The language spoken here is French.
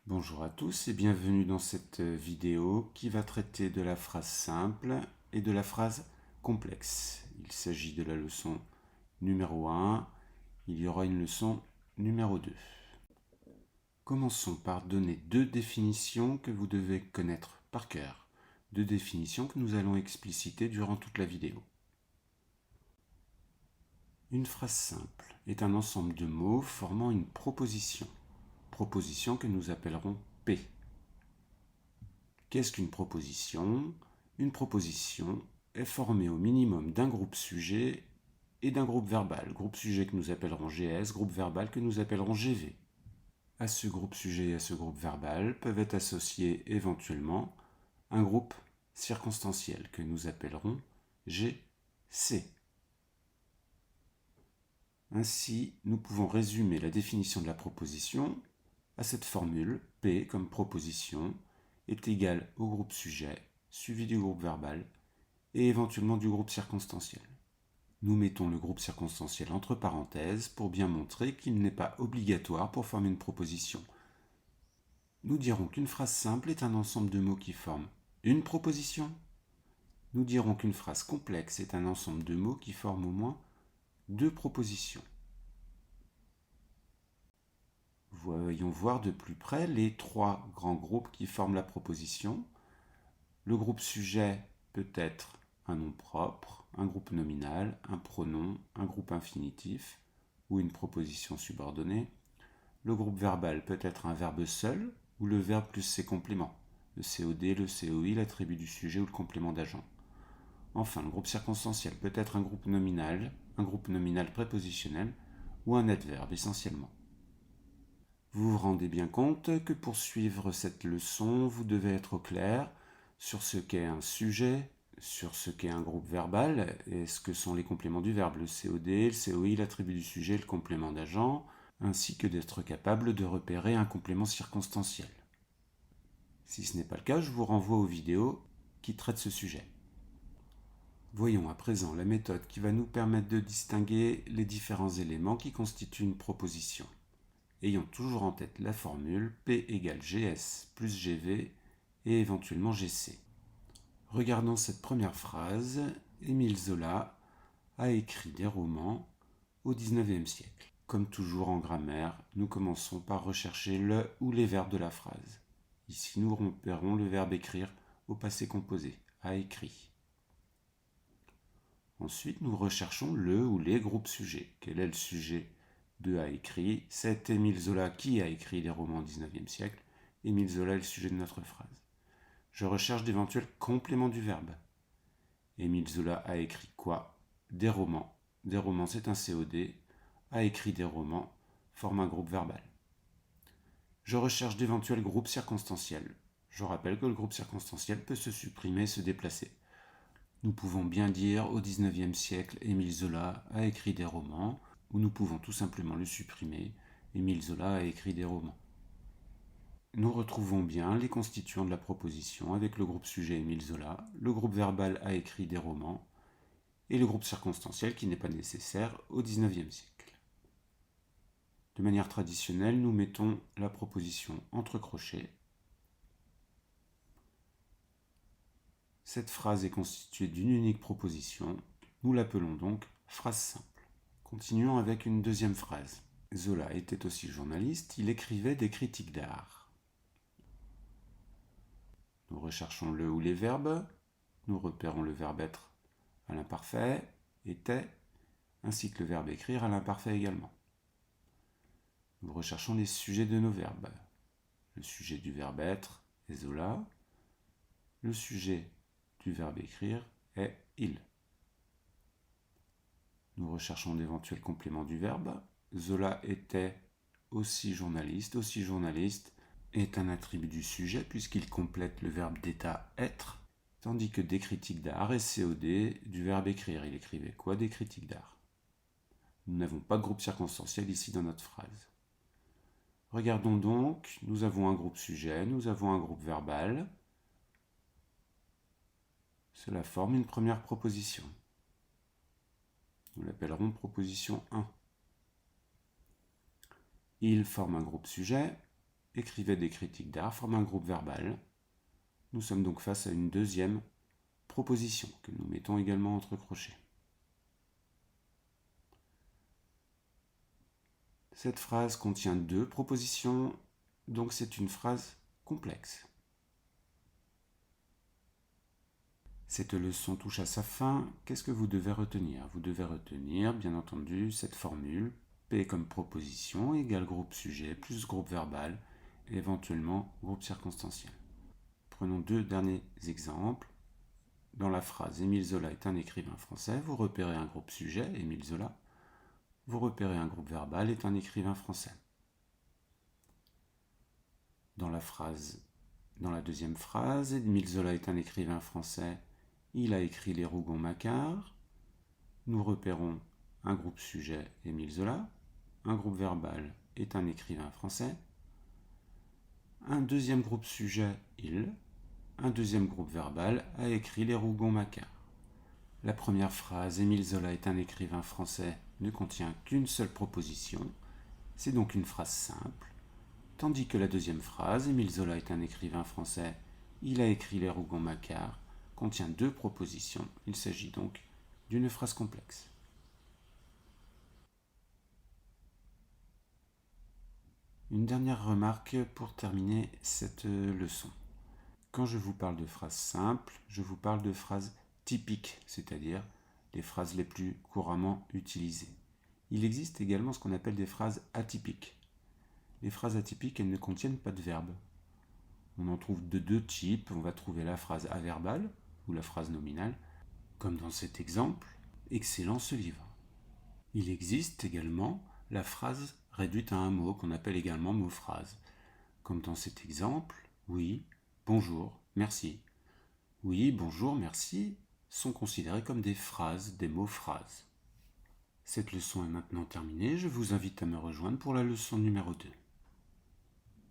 Bonjour à tous et bienvenue dans cette vidéo qui va traiter de la phrase simple et de la phrase complexe. Il s'agit de la leçon numéro 1, il y aura une leçon numéro 2. Commençons par donner deux définitions que vous devez connaître par cœur. Deux définitions que nous allons expliciter durant toute la vidéo. Une phrase simple est un ensemble de mots formant une proposition. Proposition que nous appellerons P. Qu'est-ce qu'une proposition? Une proposition est formée au minimum d'un groupe sujet et d'un groupe verbal. Groupe sujet que nous appellerons GS, groupe verbal que nous appellerons GV. À ce groupe sujet et à ce groupe verbal peuvent être associés éventuellement un groupe circonstanciel que nous appellerons GC. Ainsi, nous pouvons résumer la définition de la proposition à cette formule. P comme proposition est égal au groupe sujet, suivi du groupe verbal et éventuellement du groupe circonstanciel. Nous mettons le groupe circonstanciel entre parenthèses pour bien montrer qu'il n'est pas obligatoire pour former une proposition. Nous dirons qu'une phrase simple est un ensemble de mots qui forment une proposition. Nous dirons qu'une phrase complexe est un ensemble de mots qui forment au moins deux propositions. Voyons voir de plus près les trois grands groupes qui forment la proposition. Le groupe sujet peut être un nom propre, un groupe nominal, un pronom, un groupe infinitif ou une proposition subordonnée. Le groupe verbal peut être un verbe seul ou le verbe plus ses compléments, le COD, le COI, l'attribut du sujet ou le complément d'agent. Enfin, le groupe circonstanciel peut être un groupe nominal prépositionnel ou un adverbe essentiellement. Vous vous rendez bien compte que pour suivre cette leçon, vous devez être au clair sur ce qu'est un sujet, sur ce qu'est un groupe verbal et ce que sont les compléments du verbe, le COD, le COI, l'attribut du sujet, le complément d'agent, ainsi que d'être capable de repérer un complément circonstanciel. Si ce n'est pas le cas, je vous renvoie aux vidéos qui traitent ce sujet. Voyons à présent la méthode qui va nous permettre de distinguer les différents éléments qui constituent une proposition. Ayant toujours en tête la formule P égale GS plus GV et éventuellement GC. Regardons cette première phrase. Émile Zola a écrit des romans au XIXe siècle. Comme toujours en grammaire, nous commençons par rechercher le ou les verbes de la phrase. Ici, nous repérons le verbe écrire au passé composé, a écrit. Ensuite, nous recherchons le ou les groupes sujets. Quel est le sujet de a écrit? C'est Émile Zola qui a écrit les romans au XIXe siècle. Émile Zola est le sujet de notre phrase. Je recherche d'éventuels compléments du verbe. Émile Zola a écrit quoi? Des romans. Des romans, c'est un COD. A écrit des romans forme un groupe verbal. Je recherche d'éventuels groupes circonstanciels. Je rappelle que le groupe circonstanciel peut se supprimer et se déplacer. Nous pouvons bien dire au XIXe siècle, Émile Zola a écrit des romans, ou nous pouvons tout simplement le supprimer, Émile Zola a écrit des romans. Nous retrouvons bien les constituants de la proposition avec le groupe sujet Émile Zola, le groupe verbal a écrit des romans, et le groupe circonstanciel qui n'est pas nécessaire au XIXe siècle. De manière traditionnelle, nous mettons la proposition entre crochets. Cette phrase est constituée d'une unique proposition. Nous l'appelons donc phrase simple. Continuons avec une deuxième phrase. Zola était aussi journaliste, il écrivait des critiques d'art. Nous recherchons le ou les verbes. Nous repérons le verbe être à l'imparfait, était, ainsi que le verbe écrire à l'imparfait également. Nous recherchons les sujets de nos verbes. Le sujet du verbe être est Zola. Le sujet du verbe écrire est il. Nous recherchons d'éventuels compléments du verbe. Zola était aussi journaliste. Aussi journaliste est un attribut du sujet puisqu'il complète le verbe d'état être, tandis que des critiques d'art est COD du verbe écrire. Il écrivait quoi? Des critiques d'art. Nous n'avons pas de groupe circonstanciel ici dans notre phrase. Regardons donc, nous avons un groupe sujet, nous avons un groupe verbal. Cela forme une première proposition. Nous l'appellerons proposition 1. Il forme un groupe sujet. écrivait des critiques d'art forment un groupe verbal. Nous sommes donc face à une deuxième proposition que nous mettons également entre crochets. Cette phrase contient 2 propositions, donc c'est une phrase complexe. Cette leçon touche à sa fin. Qu'est-ce que vous devez retenir? Vous devez retenir, bien entendu, cette formule. P comme proposition égale groupe sujet plus groupe verbal, et éventuellement groupe circonstanciel. Prenons 2 derniers exemples. Dans la phrase « Émile Zola est un écrivain français », vous repérez un groupe sujet, Émile Zola. Vous repérez un groupe verbal, est un écrivain français. Dans la deuxième phrase, Émile Zola est un écrivain français, il a écrit Les Rougon-Macquart. Nous repérons un groupe sujet, Émile Zola. Un groupe verbal est un écrivain français. Un deuxième groupe sujet, il. Un deuxième groupe verbal a écrit Les Rougon-Macquart. La première phrase, Émile Zola est un écrivain français, ne contient qu'une seule proposition. C'est donc une phrase simple. Tandis que la deuxième phrase, Émile Zola est un écrivain français, il a écrit Les Rougon-Macquart, contient 2 propositions. Il s'agit donc d'une phrase complexe. Une dernière remarque pour terminer cette leçon. Quand je vous parle de phrases simples, je vous parle de phrases typiques, c'est-à-dire les phrases les plus couramment utilisées. Il existe également ce qu'on appelle des phrases atypiques. Les phrases atypiques, elles ne contiennent pas de verbe. On en trouve de 2 types. On va trouver la phrase averbale ou la phrase nominale, comme dans cet exemple, excellent ce livre. Il existe également la phrase réduite à un mot qu'on appelle également mot-phrase, comme dans cet exemple, oui, bonjour, merci. Oui, bonjour, merci sont considérés comme des phrases, des mots-phrases. Cette leçon est maintenant terminée, je vous invite à me rejoindre pour la leçon numéro 2.